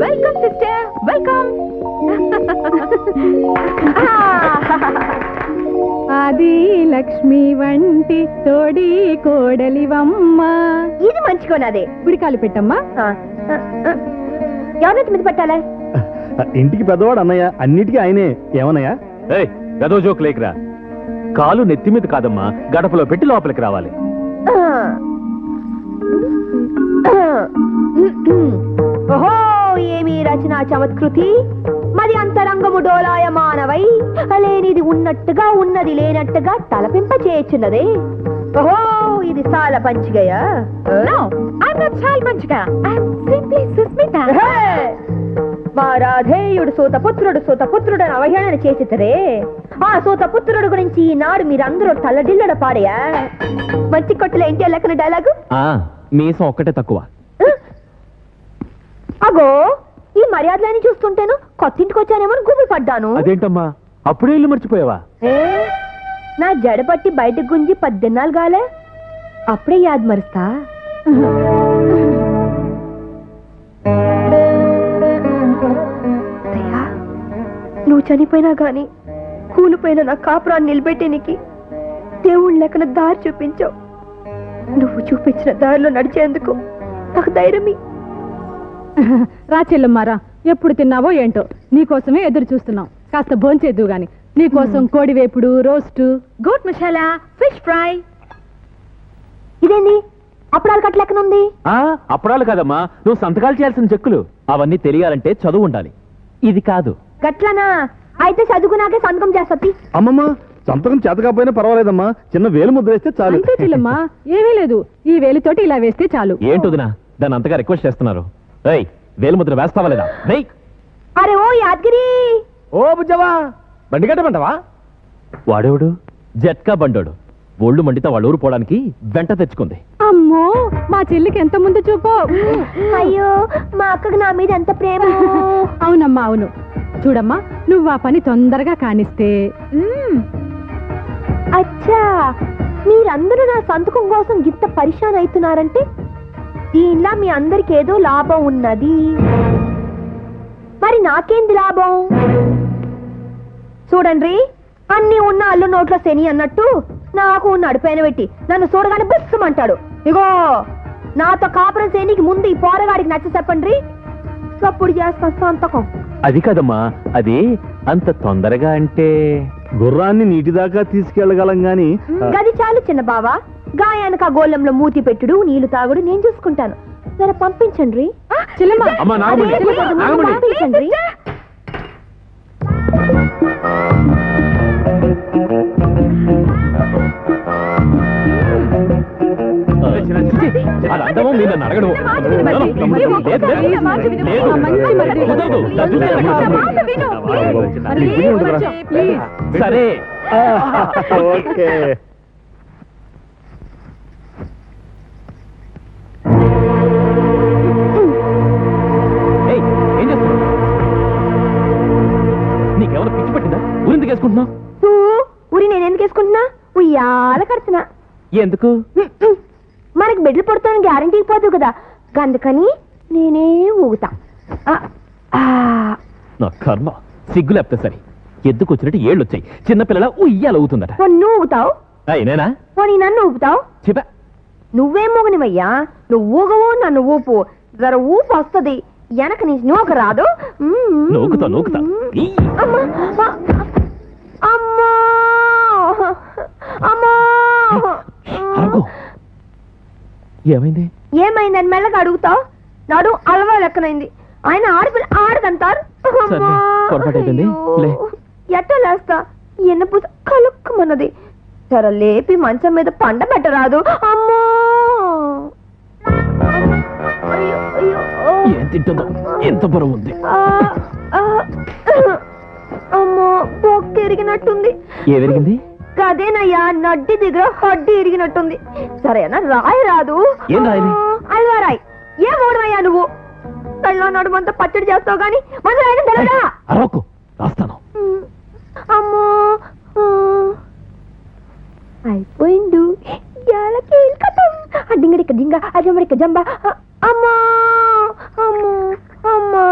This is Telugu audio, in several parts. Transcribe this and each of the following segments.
Welcome sister, welcome. అది లక్ష్మి వంటి తోడి కోడలివమ్మ. ఇది మంచి కొనదే. గుడికాలు పెట్టమ్మా. ఎవరైతే మీద పెట్టాలే? ఇంటికి పెద్దవాడు అన్నయ్య, అన్నిటికీ ఆయనే. ఏమన్నయ్యా? గదో జోక్ లేకరా. కాలు నెత్తి మీద కాదమ్మా, గడపలో పెట్టి లోపలికి రావాలి. ఓహో, ఏమి రచన చమత్కృతి. మరి అంతరంగము డోలాయమానవై లేనిది ఉన్నట్టుగా ఉన్నది లేనట్టుగా తలపింప చేయుచున్నదే. ఓహో, ఇది సాల పంచిగయా? మా రాధేయుడు సూతపుత్రుడు అవహేళన చేసితరే. ఆ సూతపుత్రుడు గురించి ఈనాడు మీరందరూ తల్లడిల్లడ పాడయా. మంచి కొట్టులో ఏంటి లెక్కన డైలాగు? మీసం ఒక్కటే తక్కువ. అగో, ఈ మర్యాదలని చూస్తుంటేను కొత్తింటికి వచ్చానేమో గుమ్మి పడ్డాను. అదేంటమ్మా, అప్పుడే ఇల్లు మర్చిపోయావా? నా జడపట్టి బయటకు గుంజి 10 దినాలు గాలే, అప్పుడే యాద్ మరుస్తా. నువ్వు చనిపోయినా గాని కూలిపోయిన నా కాపురాన్ని నిలబెట్టేనికి దేవుళ్ళ లెక్కన దారి చూపించావు. నువ్వు చూపించిన దారిలో నడిచేందుకు నాకు ధైర్యమి. రా చెల్లమ్మారా, ఎప్పుడు తిన్నావో ఏంటో, నీకోసమే ఎదురు చూస్తున్నాం. కాస్త భోంచేద్దు గాని. నీకోసం కోడి వేపుడు, roast, goat masala, fish fry. ఇదేంది అప్పుడాలు కట్టలేకనుంది? అప్పుడాలు కాదమ్మా, నువ్వు సంతకాలు చేయాల్సిన చెక్కులు. అవన్నీ తెలియాలంటే చదువు ఉండాలి. ఇది కాదు. గట్లనా? అయితే చదువుకున్నాకే సంతకం చేస్తా. అమ్మమ్మ, సంతకం చేత కాకపోయినా పర్వాలేదమ్మా, చిన్న వేలు ముద్ర వేస్తే చాలు. అంతే చెల్లమ్మా, ఏమీ లేదు, ఈ వేలితోటి ఇలా వేస్తే చాలు. ఏంటొదినా దాన్ని అంతగా రిక్వెస్ట్ చేస్తున్నారు? వేలు ముద్ర వేస్తావా లేదా? అరే ఓ యాదగిరి, ఓ బుజ్జవా, బండి కట్టమంటావా? వాడేవాడు? జట్కా బండోడు. ఒళ్ళు మండితే వాళ్ళ ఊరు పోవడానికి వెంట తెచ్చుకుంది. అమ్మో, మా చెల్లికి ఎంత ముందు చూపో. అయ్యో, మా అక్కకు నా మీద ఎంత ప్రేమ. అవునమ్మా, అవును. చూడమ్మా, నువ్వు ఆ పని తొందరగా కానిస్తే. అచ్చా, మీరందరూ నా సంతకం కోసం గిత్త పరిశాన్ అవుతున్నారంటే దీనిలా మీ అందరికి ఏదో లాభం ఉన్నది. మరి నాకేంది లాభం? చూడండి, అన్ని ఉన్న అల్లు నోట్లో శని అన్నట్టు నాకు నడిపైన పెట్టి నన్ను చూడగానే బుస్సమంటాడు. ఇగో, నాతో కాపురం శనికి ముందు ఈ పోరగాడికి నచ్చ చెప్పండి, అప్పుడు చేస్తా సంతకం. అది కాదమ్మా, అది అంత తొందరగా అంటే గుర్రాన్ని నీటి దాకా తీసుకెళ్లగలం గాని. గది చాలు చిన్న బావా, గాయానికి ఆ గోళంలో మూతి పెట్టుడు, నీళ్లు తాగుడు నేను చూసుకుంటాను. సరే పంపించండి. పంపించండి. సరే, ఓకే. ఏం చేస్తున్నావు? నీకెవరు పిచ్చి పట్టిందా? ఊరిందుకు వేసుకుంటున్నావు? ఊరి నేను ఎందుకు వేసుకుంటున్నా? ఉయ్యాల కడుతున్నా. ఎందుకు? మనకి బిడ్డలు పడుతాను గ్యారంటీ పోదు కదా, అందుకని నేనే ఊగుతా. నా కర్మ, సిగ్గు లేకపోతే సరే. ఎందుకు వచ్చినట్టు ఏళ్ళు వచ్చాయి. చిన్నపిల్లల ఉయ్యాలు ఊగుతుందట. నువ్వు ఊగుతావు? నేనా? నన్ను ఊపుతావు? చెప్పా. నువ్వేం ఊగనివయ్యా, నువ్వు ఊగవు, నన్ను ఊపు. జర ఊపు వస్తుంది, వెనక నీ నూక రాదు. నూకుతా నూకుతా. అమ్మా అమ్మా, ఏమైంది? ఏమైందని మెల్లగా అడుగుతావు? నడు అలవా లెక్కనైంది. ఆయన ఆడపిల్ల ఆడదంటారు. ఎట్లా లేస్తా? ఎన్నపూస కలుక్కుమన్నది. సరే లేపి మంచం మీద పండ పెట్టరాదు. అమ్మో, ఏం తింటుందో, ఎంత బరువు ఉంది. అమ్మో, బొక్క ఎరిగినట్టుంది. ఏ విరిగింది? అదేనయ్యా, నడ్డి దగ్గర హడ్డి ఇరిగినట్టుంది. సరేనా, రాయి రాదు? ఏం రాయాలి? అల్వా రాయి. ఏం ఓడవయ్యా నువ్వు? కళ్ళలో నడుమంతా పచ్చడి చేస్తావు గాని మన రాయడం తెలదా? అరవకు, రాస్తాను. అమ్మో, అయిపోయిండు. అడ్డింగడిక జింగ అజమడిక జంబ. అమ్మా అమ్మా అమ్మా.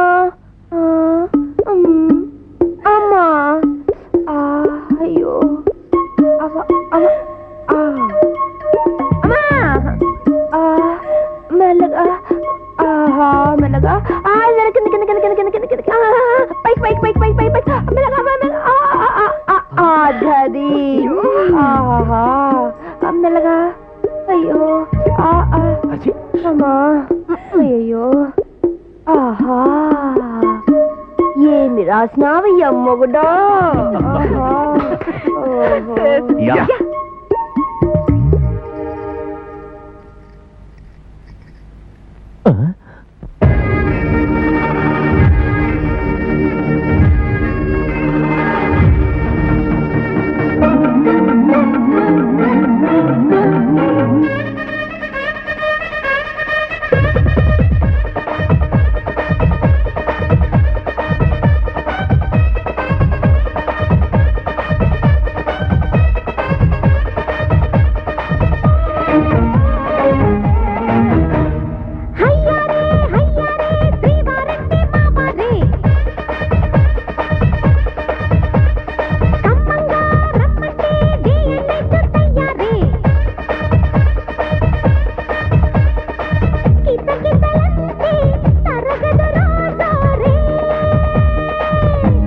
మెల్లగా కింద కింద కింద కింద కింద కింద కింద పైకి పైకి పైకి పైకి పైకి పైకి మెల్లగా అది మెల్లగా అయ్యో అమ్మా అయ్యో ఆహా ఏమి రాసినావు అమ్మగుడా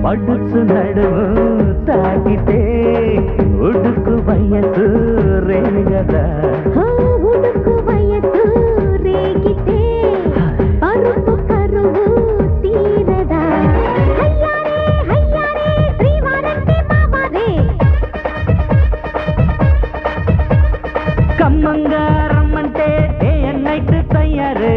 పడుచు నడుము తాగితే ఉడుకు వయసు రేగదా ఉడుకు వయసు రేగితే పరుపు కరువు తీరదా హయ్యారే హయ్యారే శ్రీవారంటే మావారే కమ్మంగా రమ్మంటే డే అండ్ నైట్ తయారే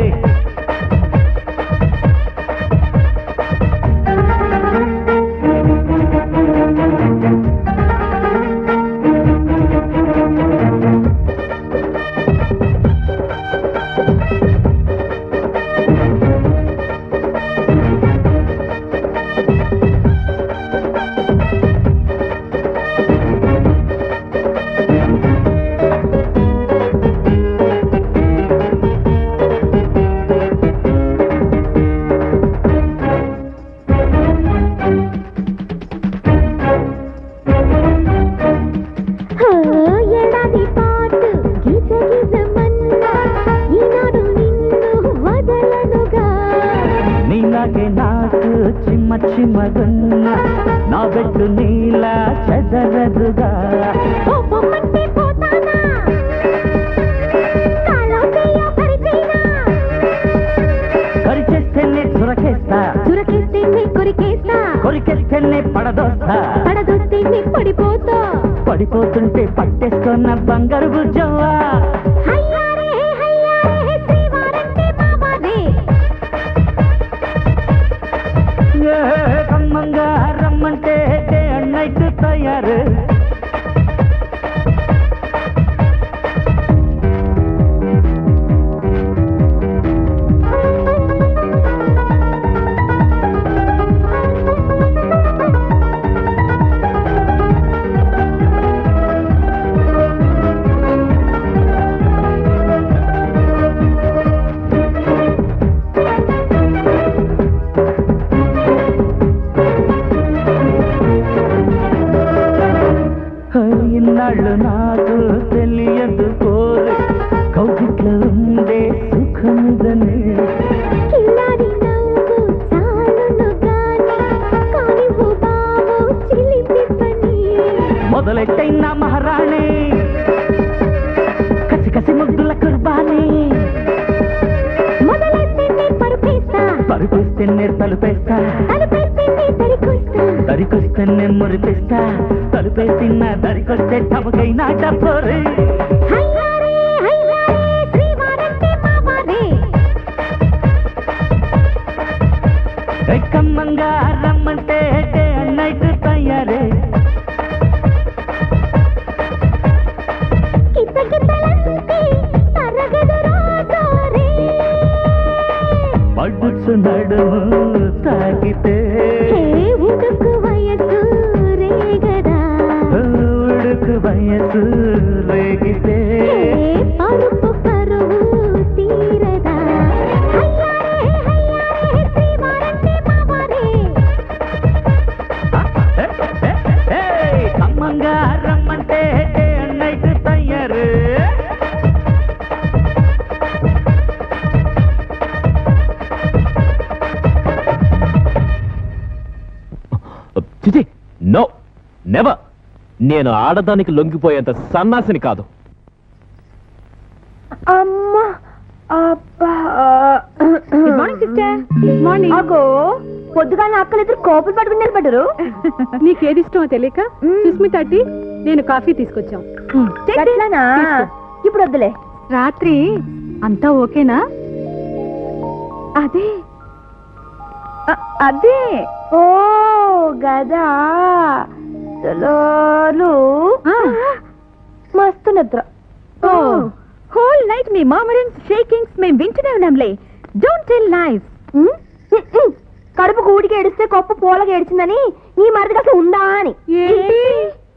చిమ్మ చిమ్మగున్న నా బెట్టు నీలా చెదరదుగా కరిచేస్తేనే చురకేస్తా చురకేస్తేనే కొరికేస్తా కొరికేస్తేనే పడదోస్తా పడదొస్తేనే పడిపోతా పడిపోతుంటే పట్టేస్తున్న బంగారు బుజ్జవ్వా హయ్యారే హయ్యారే శ్రీవారంటే మావారే కమ్మంగా రమ్మంటే డే అండ్ నైట్ తయారు ఇన్నాళ్ళు నాకు తెలియదు కోరు కౌగిట్లో ఉండే సుఖముదనే కిల్లాడి నవ్వు చాలును గాని ఓ బావో చిలిపి పని మొదలెట్టైన మహారాణి కసి కసి ముద్దుల కుర్బానీ మొదలెట్టేనే పరుపేస్తా పరుపేస్తేనే తలుపేస్తా తలుపేస్తేనే దరికొస్తా దరికొస్తేనే మురిపిస్తా తలుపేసిన దరికొస్తే తమకైనా డబ్బోరే హయ్యారే హయ్యారే శ్రీవారంటే మావారే కమ్మంగా రమ్మంటే డే అండ్ నైట్ తయారే కితకితలంటే తరగదు రాజోరే పడుచు నడుము తాగితే ఉడుకు వయసు రేగదా ఉడుకు వయసు రేగితే పరుపు కరువు తీరదా హయ్యారే హయ్యారే శ్రీవారంటే మావారే కమ్మంగా రమ్మంటే డే అండ్ నైట్ తయారు చిచి నో నెవర్. నేను ఆడదానికి లొంగిపోయేంత సన్నాసిని కాదు. అమ్మా అబ్బా. Good morning sister. Good morning. అగో పొద్దుగాల అక్కలు ఇద్దరు కోపలు పట్టుకుని నిలబడ్డారు. నీకేది ఇష్టమో తెలియక సుస్మిత టీ నేను కాఫీ తీసుకొచ్చాం. గట్లనా? ఇప్పుడు వద్దులే. రాత్రి అంతా ఓకేనా? అదే అదే ఓ గదా మస్తు నిద్ర. హోల్ నైట్ మీ మర్మరింగ్స్ షేకింగ్స్ మేము వింటూనే ఉన్నాంలే. Don't tell lies. కడుపు కూడికి ఏడిస్తే గొప్ప పూలకి ఏడిచిందని నీ మరిది అసలు ఉందా అని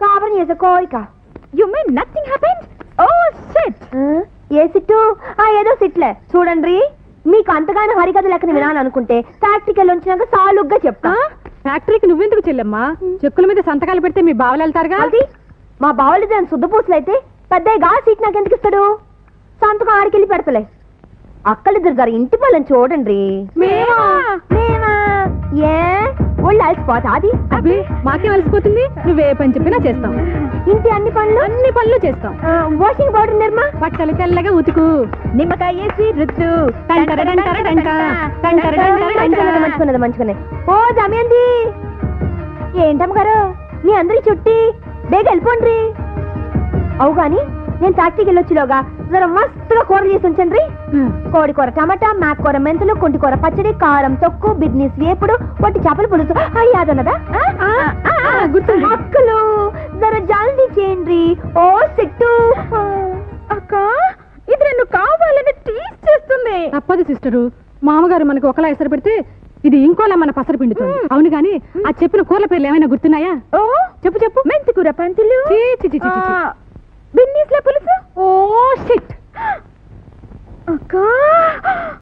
కాపురం చేసే కోరిక. You mean nothing happened? Oh shit. ఏ సిట్టు? ఏదో సిట్లే. చూడండి, మీకు అంతగానో హరికథ లెక్కన వినాలనుకుంటే ఫ్యాక్టరీకి వెళ్ళి వచ్చినాక సాలుగ్గా చెప్తా. ఫ్యాక్టరీకి నువ్వెందుకు చెల్లెమ్మా? చెక్కుల మీద సంతకాలు పెడితే మీ బావలు వెళ్తారుగా. అది మా బావలు దాని శుద్ధపూసలు అయితే పెద్దగా సీట్ నాకు ఎందుకు ఇస్తాడు? సంతకం ఆడికెళ్ళి పెడతలే. అక్కలిద్దరు గారు ఇంటి పళ్ళని చూడండి. మేమా? ఏ ఒళ్ళు అలసిపోతా అది. అబ్బే మాకేం అలసిపోతుంది? నువ్వే పని చెప్పినా చేస్తాం. ఇంటి అన్ని పనులు చేస్తాం. వాషింగ్ పౌడర్ నిర్మా బట్టలు తెల్లగా ఉతుకు, నిమ్మకాయ వేసి రుద్దు. మంచుకున్నది. ఓ దమయంతి, ఏంటమ్మ గారు మీ అందరి చుట్టి బేగ వెళ్ళిపోండ్రి. అవు గాని నేను ఫ్యాక్టరీకి వెళ్ళొచ్చిలోగా జర మస్తుగా కూరలు చేసి ఉంచండి. కోడి కూర టమాటా, మేక కూర మెంతులు, కుంటి కూర పచ్చడి, కారం తొక్కు, బిజినెస్ వేపుడు, పొట్టి చేపల పులుసు. అయ్యాదన్నదా గుర్తుంది. అక్కలు జర జల్దీ చేయండి. ఓ సిట్టు అక్క, ఇది నన్ను కావాలని టీస్ చేస్తుంది. తప్పదు సిస్టరు, మామగారు మనకు ఒకలా ఎసరు పెడితే ఇది ఇంకోలా మన పసరు పిండుతుంది. అవును గాని ఆ చెప్పిన కూరల పేర్లు ఏమైనా గుర్తున్నాయా? ఓ చెప్పు. మెంతి కూర పంతులు, బిన్నీస్ల పులుసు. ఓ షిట్ అక్క